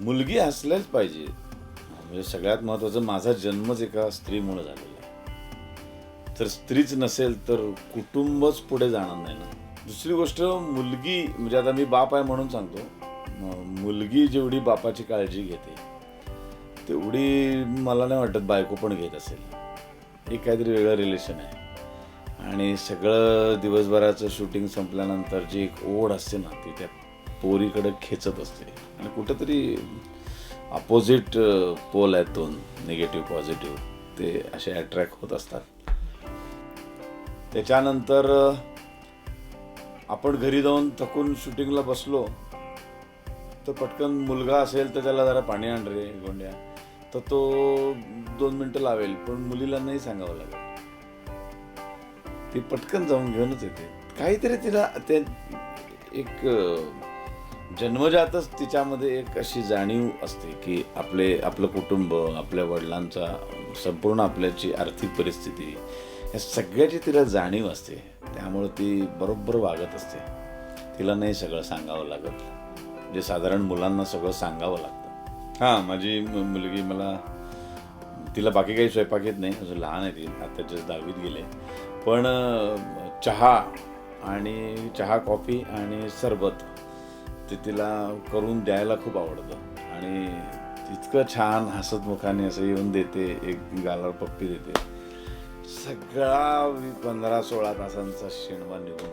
मुलगी असल्याच पाहिजे. म्हणजे सगळ्यात महत्त्वाचं, माझा जन्मच एका स्त्रीमुळे झालेला आहे. तर स्त्रीच नसेल तर कुटुंबच पुढे जाणार नाही ना. दुसरी गोष्ट, मुलगी म्हणजे आता मी बाप आहे म्हणून सांगतो, मुलगी जेवढी बापाची काळजी घेते तेवढी मला नाही वाटत बायको पण घेत असेल. एक काहीतरी वेगळं रिलेशन आहे. आणि सगळं दिवसभराचं शूटिंग संपल्यानंतर जी एक ओढ असते ना, ती त्या पोरीकडे खेचत असते. आणि कुठंतरी अपोजिट पोल आहेत दोन, निगेटिव्ह पॉझिटिव्ह, ते असे अट्रॅक्ट होत असतात. त्याच्यानंतर आपण घरी जाऊन थकून शूटिंगला बसलो तर पटकन मुलगा असेल तर त्याला जरा पाणी आण रे गोंड्या, तर तो 2 मिनिटं लावेल, पण मुलीला नाही सांगावं लागेल. ती पटकन जाऊन घेऊनच येते. काहीतरी तिला ते एक जन्मजातच तिच्यामध्ये एक अशी जाणीव असते की आपलं कुटुंब, आपल्या वडिलांचा, संपूर्ण आपल्याची आर्थिक परिस्थिती, या सगळ्याची तिला जाणीव असते. त्यामुळे ती बरोबर वागत असते. तिला नाही सगळं सांगावं लागत, म्हणजे साधारण मुलांना सगळं सांगावं लागतं. हां, माझी मुलगी, तिला बाकी काही स्वयंपाक येत नाही, अजून लहान आहे ती, आताच्याच 10वीत गेले. पण चहा, कॉफी आणि सरबत ते तिला करून द्यायला खूप आवडतं. आणि इतकं छान हसतमुखाने असं येऊन देते, एक गालावर पप्पी देते. सगळा 15-16 तासांचा शेणबा निघून